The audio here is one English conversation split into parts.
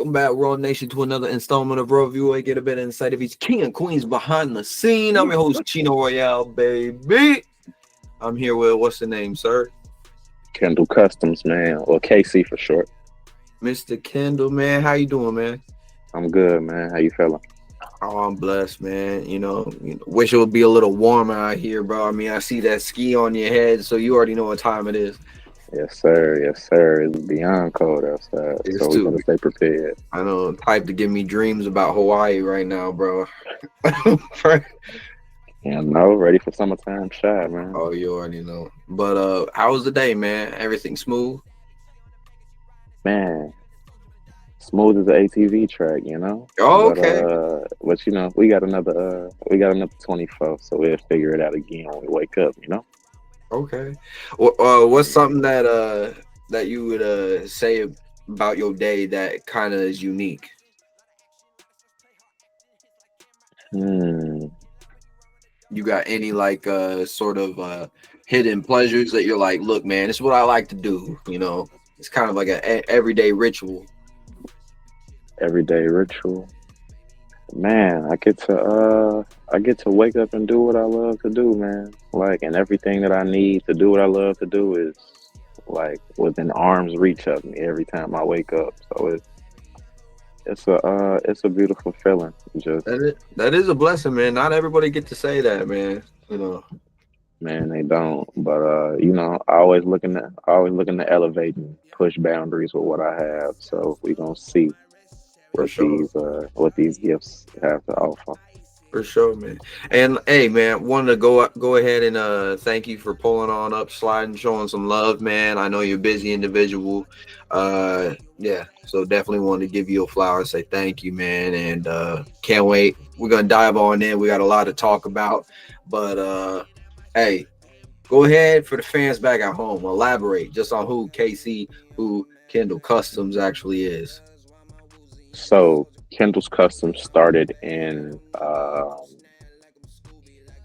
Welcome back, Raw Nation, to another installment of Raw View. I get a better insight of each king and queens behind the scene. I'm your host, Cheno Royal, baby. I'm here with, what's the name, sir? Kendall Customs, man, or KC for short. Mr. Kendall, man. How you doing, man? I'm good, man. How you feeling? Oh, I'm blessed, man. Wish it would be a little warmer out here, bro. I mean, I see that ski on your head, so you already know what time it is. Yes, sir. Yes, sir. It's beyond cold outside, It's so we too. gotta stay prepared. I know, type to give me dreams about Hawaii right now, bro. Yeah, no, ready for summertime shot, man. Oh, you already know. But how was the day, man? Everything smooth? Man, smooth as an ATV track, you know. Oh, okay. But we got another 24, so we'll figure it out again when we wake up, you know. Okay. Well, what's something that you would say about your day that kind of is unique? Hmm. You got any like sort of hidden pleasures that you're like, look, man, this is what I like to do. It's kind of like a everyday ritual. Everyday ritual. Man, I get to wake up and do what I love to do, man. Like, and everything that I need to do what I love to do is like within arm's reach of me every time I wake up. So it's a beautiful feeling. Just That is a blessing, man. Not everybody get to say that, man. man, they don't. But I always looking to elevate and push boundaries with what I have. So we gonna see For sure. what these gifts have to offer. For sure, man. And hey, man, wanted to go ahead and thank you for pulling on up, sliding, showing some love, man. I know you're a busy individual. Yeah, so definitely wanted to give you a flower, say thank you, man, and can't wait. We're gonna dive on in. We got a lot to talk about, but hey, go ahead for the fans back at home. Elaborate just on who Kendall Customs actually is. So Kendall's Custom started in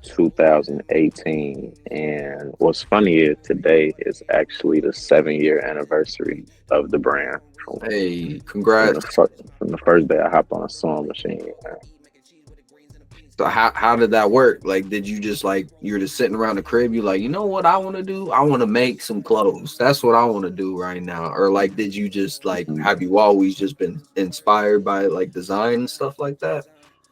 2018, and what's funny is today is actually the 7-year anniversary of the brand Hey, from the congrats. from the first day I hopped on a sewing machine. Man. So how did that work? Like, did you just like you're just sitting around the crib? You like, you know what I want to do? I want to make some clothes. That's what I want to do right now. Or like, did you just like have you always just been inspired by like design and stuff like that?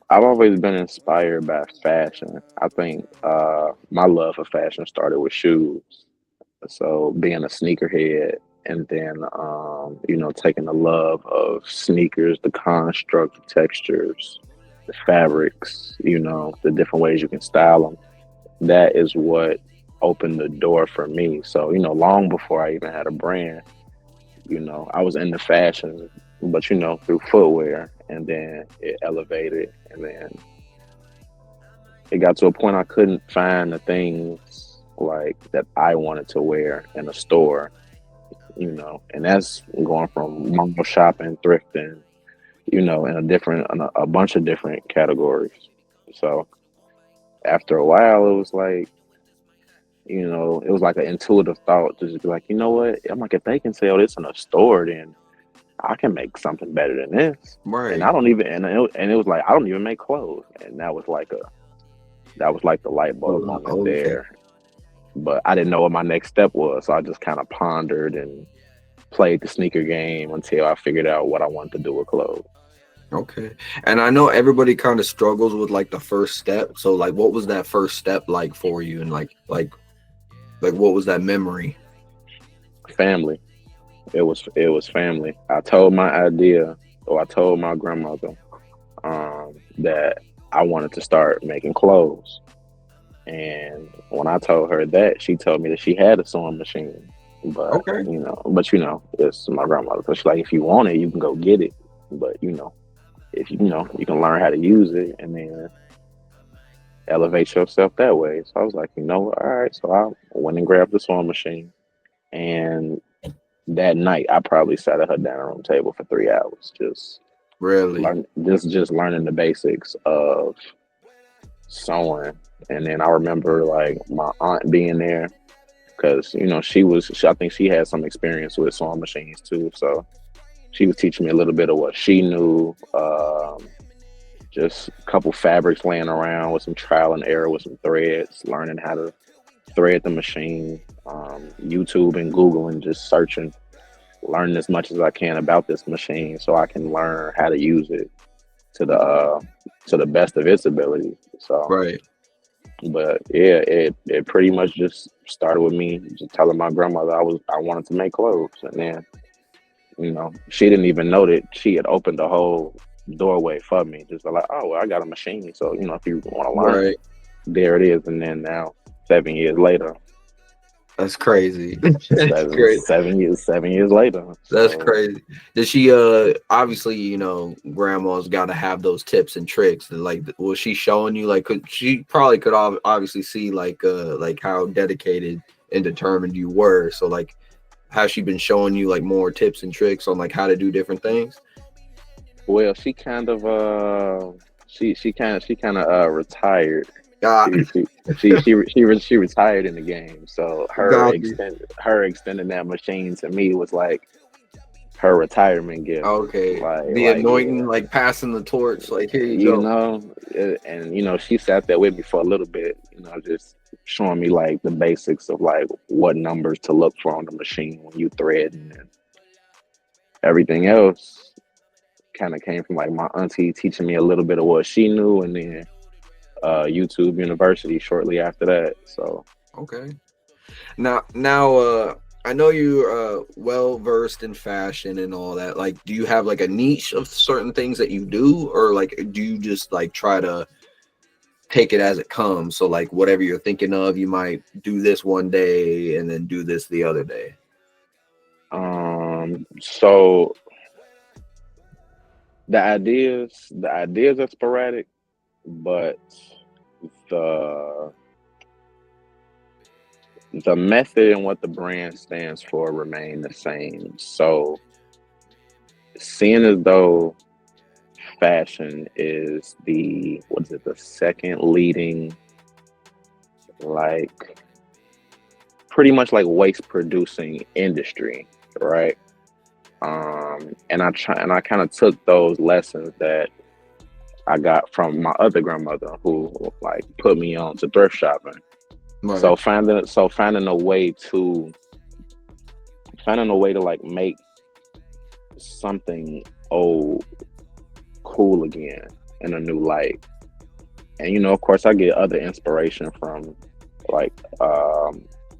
I've always been inspired by fashion. I think my love for fashion started with shoes. So being a sneakerhead, and then taking the love of sneakers, the construct, the textures, the fabrics, the different ways you can style them. That is what opened the door for me. So long before I even had a brand, I was into fashion, but through footwear, and then it elevated, and then it got to a point I couldn't find the things like that I wanted to wear in a store, and that's going from mall shopping, thrifting, in a bunch of different categories. So after a while, it was like, it was like an intuitive thought to just be like, you know what? I'm like, if they can sell this in a store, then I can make something better than this. And Right. I don't even, and it was like, I don't even make clothes. And that was like the light bulb moment Okay. there. But I didn't know what my next step was. So I just kind of pondered and played the sneaker game until I figured out what I wanted to do with clothes. Okay. And I know everybody kind of struggles with like the first step. So like, what was that first step like for you? And like what was that memory? Family. It was family. I told my idea, or I told my grandmother that I wanted to start making clothes. And when I told her that, she told me that she had a sewing machine. But Okay. it's my grandmother. So she's like, if you want it, you can go get it. But if you can learn how to use it and then elevate yourself that way. So I was like, all right. So I went and grabbed the sewing machine, and that night I probably sat at her dining room table for 3 hours, Really? just learning the basics of sewing. And then I remember like my aunt being there because I think she had some experience with sewing machines too. So She was teaching me a little bit of what she knew. Just a couple fabrics laying around with some trial and error with some threads, learning how to thread the machine. YouTube and Google and just searching, learning as much as I can about this machine so I can learn how to use it to the best of its ability. So, Right. but yeah, it pretty much just started with me just telling my grandmother I wanted to make clothes, and then she didn't even know that she had opened the whole doorway for me. Just like, oh, well, I got a machine, so if you want to learn, Right. there it is. And then now, 7 years later, That's crazy. That's great. 7 years later. That's So crazy. Did she obviously, grandma's got to have those tips and tricks. Like was she showing you like could she probably could obviously see like how dedicated and determined you were. So like has she been showing you like more tips and tricks on like how to do different things? well, she kind of she kind of retired. Got She retired in the game. So got you. her extending that machine to me was like her retirement gift. Okay. The Like anointing, yeah, like passing the torch, like here you you go. know, and she sat there with me for a little bit, just showing me like the basics of like what numbers to look for on the machine when you thread, and everything else kind of came from like my auntie teaching me a little bit of what she knew, and then YouTube University shortly after that. So Okay. Now, I know you're well versed in fashion and all that. Like, do you have like a niche of certain things that you do, or like do you just like try to take it as it comes? So, like, whatever you're thinking of, you might do this one day and then do this the other day. so the ideas are sporadic, but the the method and what the brand stands for remain the same. So seeing as though fashion is the second leading, like pretty much like waste producing industry, right? And I kind of took those lessons that I got from my other grandmother who like put me on to thrift shopping. Right. So finding a way to like make something old cool again in a new light. And of course, I get other inspiration from like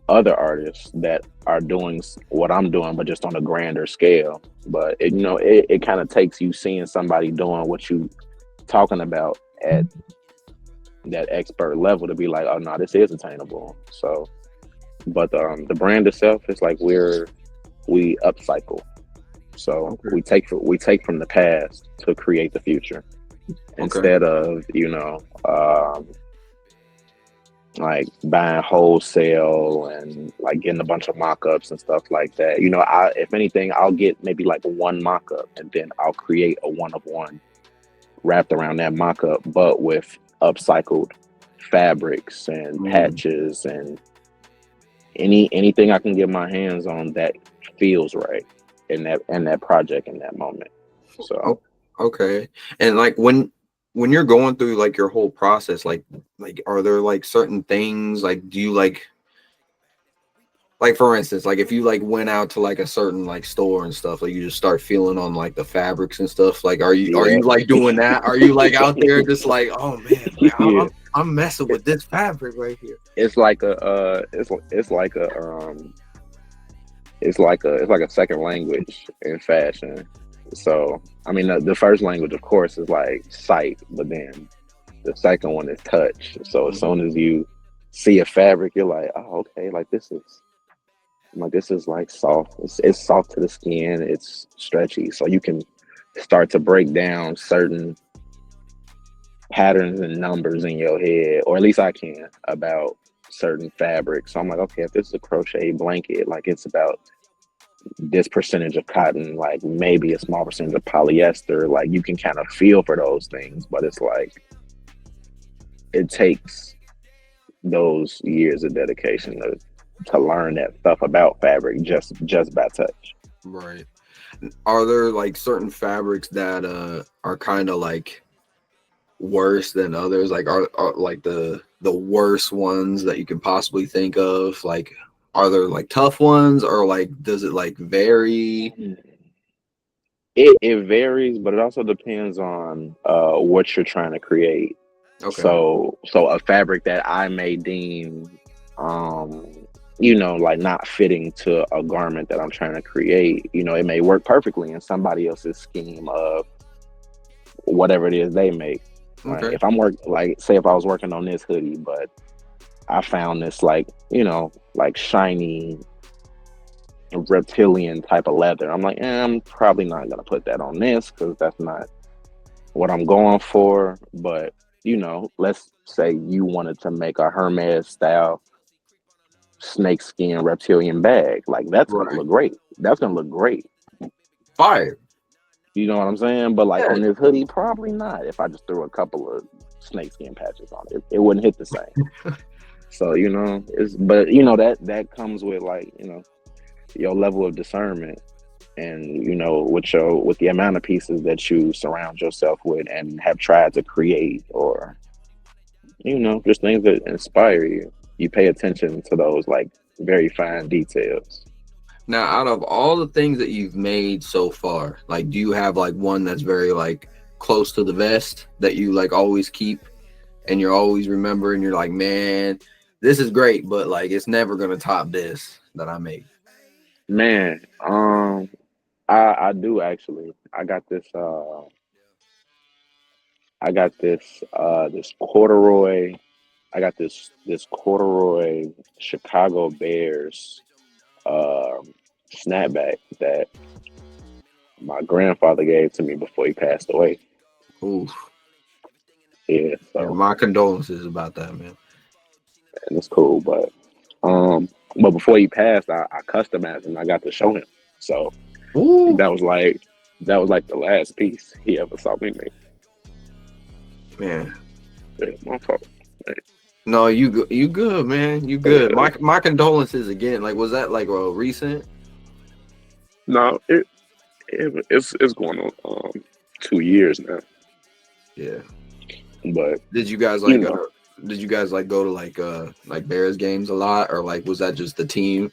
other artists that are doing what I'm doing, but just on a grander scale. But it kind of takes you seeing somebody doing what you talking about at that expert level to be like, oh no, this is attainable. So, but the brand itself is like we upcycle. So Okay. we take from the past to create the future Okay. instead of like buying wholesale and like getting a bunch of mock-ups and stuff like that. If anything, I'll get maybe like one mock-up and then I'll create a one of one wrapped around that mock-up, but with upcycled fabrics and Mm. patches and anything I can get my hands on that feels right in that project in that moment. So Oh, okay. And like when you're going through like your whole process, like are there like certain things like do you like for instance, like if you like went out to like a certain like store and stuff, like you just start feeling on like the fabrics and stuff. Like are yeah. you like doing that? Are you like out there just like, oh man, like Yeah. I'm messing with this fabric right here. It's like a second language in fashion. So I mean, the first language, of course, is like sight, but then the second one is touch. So as Mhm. soon as you see a fabric, you're like, oh, okay, like this is like soft. It's soft to the skin. It's stretchy, so you can start to break down certain patterns and numbers in your head, or at least I can, about certain fabrics. So I'm like, okay, if this is a crochet blanket, like it's about this percentage of cotton, like maybe a small percentage of polyester. Like you can kind of feel for those things, but it's like it takes those years of dedication to learn that stuff about fabric just by touch. Right. Are there like certain fabrics that are kind of like worse than others? Like are like the worst ones that you can possibly think of? Like are there like tough ones or like does it like vary? It varies, but it also depends on what you're trying to create. Okay. So a fabric that I may deem you know, like not fitting to a garment that I'm trying to create, you know, it may work perfectly in somebody else's scheme of whatever it is they make. Right. Okay. If I'm work like say if I was working on this hoodie, but I found this like, you know, like shiny reptilian type of leather. I'm like, I'm probably not gonna put that on this because that's not what I'm going for. But you know, let's say you wanted to make a Hermes style snakeskin reptilian bag. Like that's gonna Right. look great. That's gonna look great. Fire. You know what I'm saying? But like Yeah. on this hoodie, probably not. If I just threw a couple of snakeskin patches on it, it wouldn't hit the same. So you know, it's but you know that comes with like you know your level of discernment and you know with the amount of pieces that you surround yourself with and have tried to create or you know just things that inspire you, you pay attention to those like very fine details. Now, out of all the things that you've made so far, like, do you have like one that's very like close to the vest that you like always keep and you're always remember and you're like, man, this is great, but like it's never gonna top this that I made. Man, I do actually. I got this corduroy. I got this corduroy Chicago Bears um snapback that my grandfather gave to me before he passed away. Ooh, Yeah, yeah, so my condolences about that, man. and it's cool. Um, but before he passed, I customized and I got to show him. So Ooh, that was like that was like the last piece he ever saw me make. man. Yeah, my fault. No, you good, man. You good. Uh, My condolences again. Like, was that like a recent? no, it's going on 2 years now. Yeah. But Did you guys you like know, did you guys like go to like Bears games a lot or like was that just the team?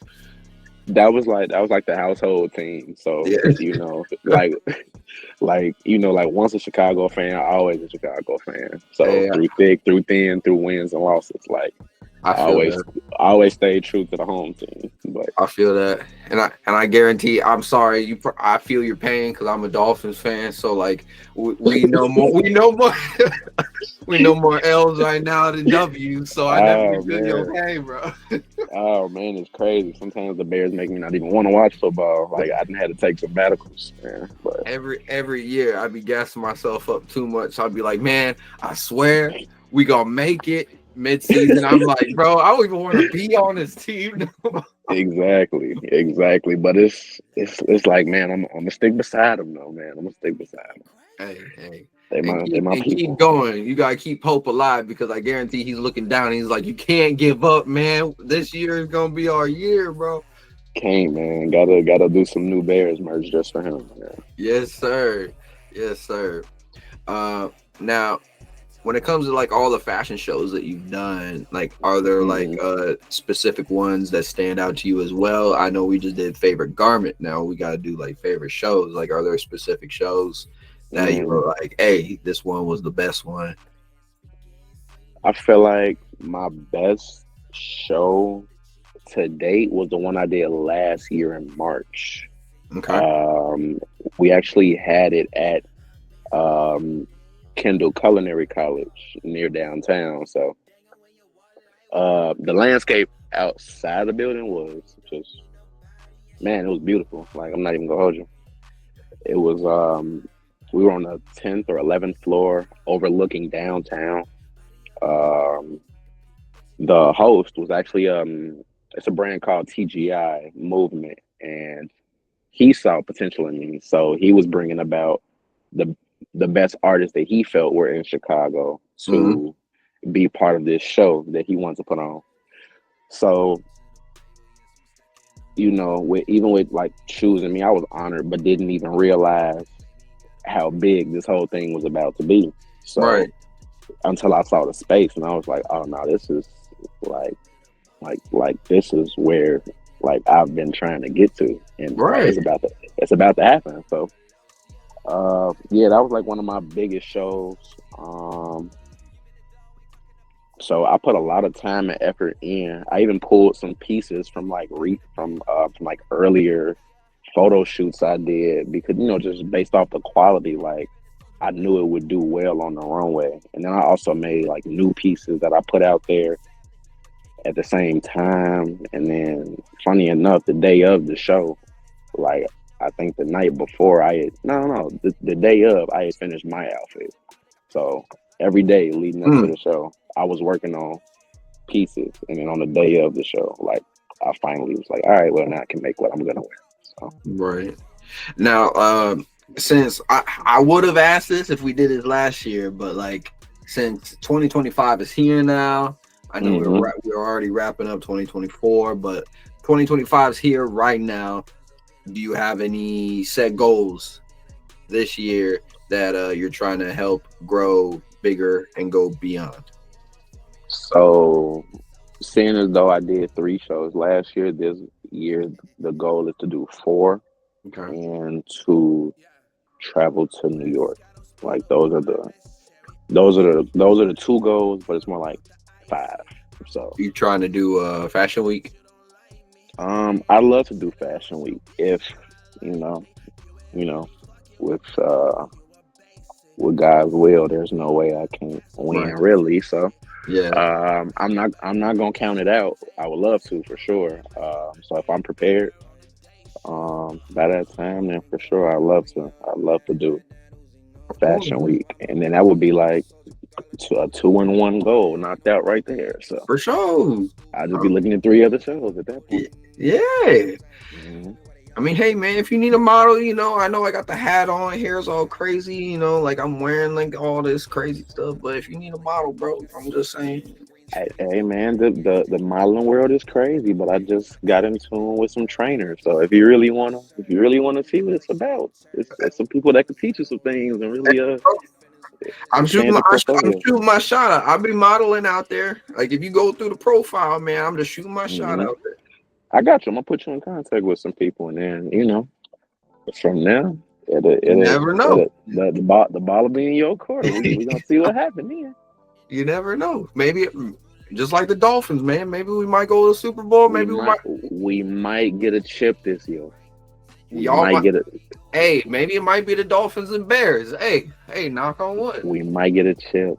that was like the household team. So Yeah. you know, like you know, like once a Chicago fan, always a Chicago fan. So Hey, through thick, through thin, through wins and losses, like I I feel always that. I always stayed true to the home team. But I feel that, and I guarantee. I'm sorry, I feel your pain because I'm a Dolphins fan. So like, we know more. We know more. We know more L's right now than W's. So I definitely oh feel your man, pain, bro. oh man, it's crazy. Sometimes the Bears make me not even want to watch football. Like I didn't had to take sabbaticals, man. But Every year, I'd be gassing myself up too much. I'd be like, man, I swear we gonna make it mid-season. I'm like, bro, I don't even want to be on this team. exactly. But it's like, man, I'm gonna stick beside them, though, man. I'm gonna stick beside them. Hey, They my and keep people. going. You gotta keep hope alive because I guarantee he's looking down. He's like, you can't give up, man. This year is gonna be our year, bro. Kane, man, gotta do some new Bears merch just for him, man. Yes, sir. Yes, sir. Uh, now when it comes to like all the fashion shows that you've done, like are there like Hmm. specific ones that stand out to you as well? I know we just did favorite garment. Now we got to do like favorite shows. Like are there specific shows that you Mm. were like, hey, this one was the best one? I feel like my best show to date was the one I did last year in March. Okay. Um, we actually had it at um, Kendall Culinary College near downtown. So the landscape outside the building was just man, it was beautiful. Like I'm not even gonna hold you. It was we were on the 10th or 11th floor overlooking downtown. Um, the host was actually it's a brand called TGI Movement, and he saw potential in me, so he was bringing about the the best artists that he felt were in Chicago Mm-hmm. to be part of this show that he wanted to put on. So with even with like choosing me, I was honored, but didn't even realize how big this whole thing was about to be. So Right. until I saw the space, and I was like, oh no, this is like this is where like I've been trying to get to, and like Right. it's about to happen. So yeah, that was like one of my biggest shows. So I put a lot of time and effort in. I even pulled some pieces from like from like earlier photo shoots I did, because just based off the quality, like I knew it would do well on the runway. And then I also made like new pieces that I put out there at the same time. And then funny enough, the day of the show, like I think the night before I had, no, the day of I had finished my outfit. So every day leading up to Mm, the show, I was working on pieces. And then on the day of the show, like I finally was like, all right, well now I can make what I'm gonna wear. So right. Now, since I would have asked this if we did it last year, but like since 2025 is here now, I know hmm we're already wrapping up 2024, but 2025 is here right now. Do you have any set goals this year that you're trying to help grow bigger and go beyond? so seeing as though I did 3 shows last year, this year the goal is to do 4 Okay. and to travel to New York. Like those are the 2 goals, but it's more like 5. So You trying to do Fashion Week? I love to do Fashion Week if you know you know with with God's will. There's no way I can win Right. really. So Yeah. I'm not gonna count it out. I would love to for sure. So if I'm prepared by that time, then for sure I love to do Of course. Fashion Week, and then that would be like a 2-in-1 goal knocked out right there. So For sure. I'll just be Um, looking at 3 other shows at that point. yeah. Mhm. I mean, hey man, if you need a model, I know I got the hat on, hair's all crazy, like I'm wearing like all this crazy stuff. But if you need a model, bro, I'm just saying. Hey man, the modeling world is crazy, but I just got in tune with some trainers. So if you really wanna see what it's about, it's some people that can teach you some things and Hey, really bro, expand your I'm portfolio. shooting my shot out. I'll be modeling out there. Like if you go through the profile, man, I'm just shooting my shot hmm out there. I got you. I'm gonna put you in contact with some people, and then from there, You never know. the ball will be in your court. We gonna see what happened then. You never know. Maybe just like the Dolphins, man. Maybe we might go to the Super Bowl. We Maybe we might might. we might get a chip this year. We Y'all might might. get a Hey, maybe it might be the Dolphins and Bears. Hey, knock on wood. we might get a chip.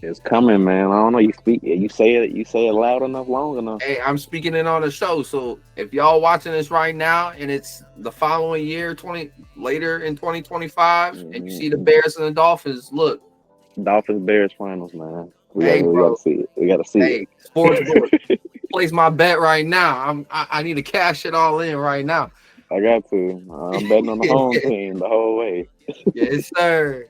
It's coming, man. I don't know. You say it loud enough, long enough. Hey, I'm speaking it on the show. So if y'all watching this right now and it's the following year, 20 later in 2025, and you see the hmm Bears and the Dolphins, look, Dolphins Bears finals, man. We got hey, we got to bro, see it. We got to see hey, sports book, it. place my bet right now. I need to cash it all in right now. I got to. I'm betting on the home team the whole way. Yes, sir.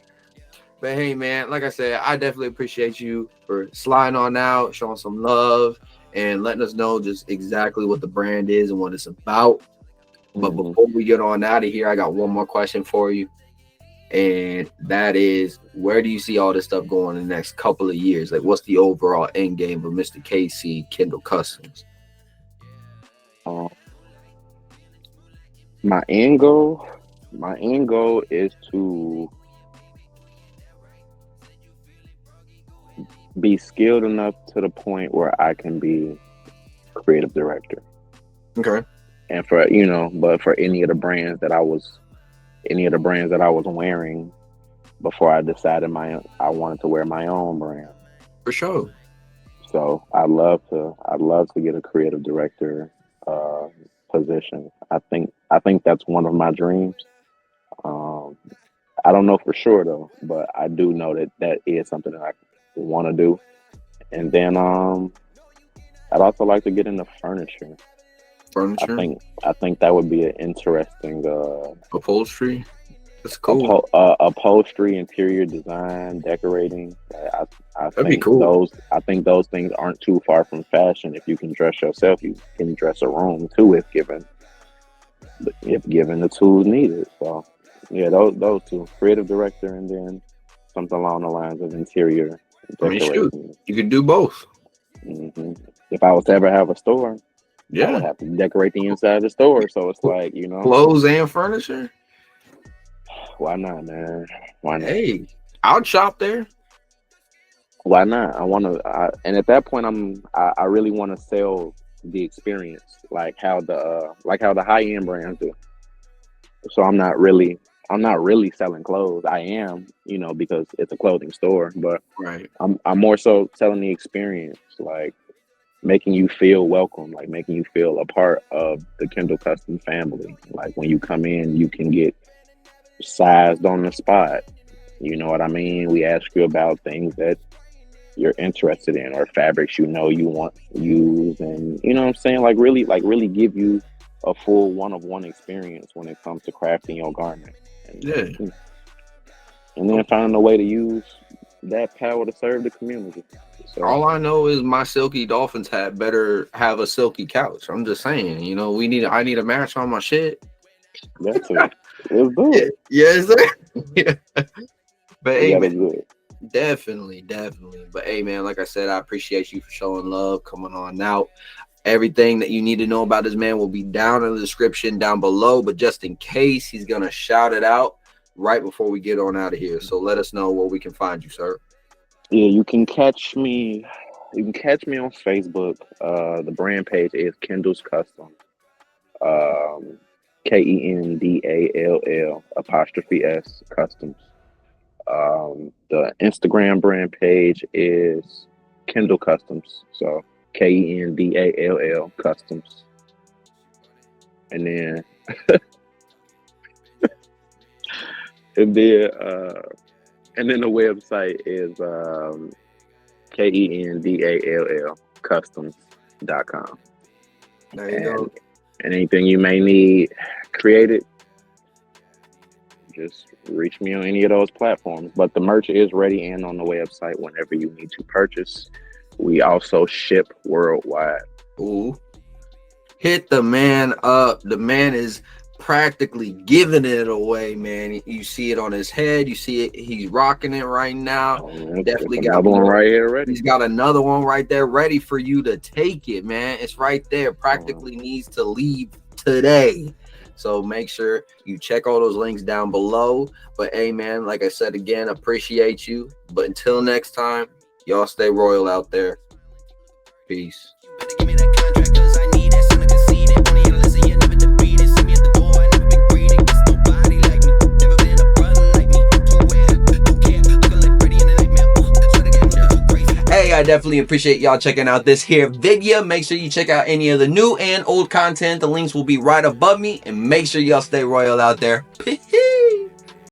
But hey, man, like I said, I definitely appreciate you for sliding on out, showing some love, and letting us know just exactly what the brand is and what it's about. But hmm before we get on out of here, I got one more question for you. And that is, where do you see all this stuff going in the next couple of years? Like, what's the overall end game of Mr. KC Kendall Customs? Um, my end goal, my end goal is to be skilled enough to the point where I can be creative director. Okay, And but for any of the brands that I was wearing before I decided I wanted to wear my own brand. for sure. So I'd love to get a creative director uh, position. I think that's one of my dreams. Um, I don't know for sure though, but I do know that that is something that I want to do. And then I'd also like to get into furniture. I Furniture, think I think that would be an interesting upholstery. That's cool. Upholstery, interior design, decorating. I That'd be think cool. those things aren't too far from fashion. If you can dress yourself, you can dress a room too, if given the tools needed. So yeah, those two, creative director, and then something along the lines of interior I mean, shoot, decorating. you could do both. hmm If I was to ever have a store, I Yeah, would have to decorate the inside of the store. So it's like, clothes and furniture. why not, man? Why not? Hey, I'll shop there. Why not? And at that point, I really want to sell the experience, like how the high end brands do. So I'm not really selling clothes. I am, because it's a clothing store, but Right. I'm more so selling the experience, like making you feel welcome, like making you feel a part of the Kendall Custom family. Like when you come in, you can get sized on the spot. You know what I mean? We ask you about things that you're interested in or fabrics you want to use, and you know what I'm saying, like really give you a full one-of-one experience when it comes to crafting your garment, and Yeah. then finding a way to use that power to serve the community. So All I know is my Silky Dolphins hat better have a silky couch. I'm just saying, I need a match on my shit. that's it. Let's do Yeah, it. yes, sir. Yeah. But We hey, gotta man, do it. definitely, definitely. But hey, man, like I said, I appreciate you for showing love, coming on out. Everything that you need to know about this man will be down in the description down below. But just in case, he's gonna shout it out right before we get on out of here. So let us know where we can find you, sir. Yeah, you can catch me on Facebook. The brand page is Kendall's Custom. um, Kendall apostrophe S Customs. The Instagram brand page is Kendall Customs. So Kendall Customs. And then and then uh and then the website is Kendall Customs.com. There you And go. anything you may need created, just reach me on any of those platforms. But the merch is ready and on the website whenever you need to purchase. We also ship worldwide. Ooh. Hit the man up. The man is practically giving it away, man. You see it on his head. You see it. He's rocking it right now. It's Definitely got another one more. right here ready. He's got another one right there ready for you to take it, man. It's right there. Uh, Practically needs to leave today. So make sure you check all those links down below. But hey, man, like I said again, appreciate you. But until next time, y'all stay royal out there. Peace. Hey, I definitely appreciate y'all checking out this here video. Make sure you check out any of the new and old content. The links will be right above me. And make sure y'all stay royal out there. Peace.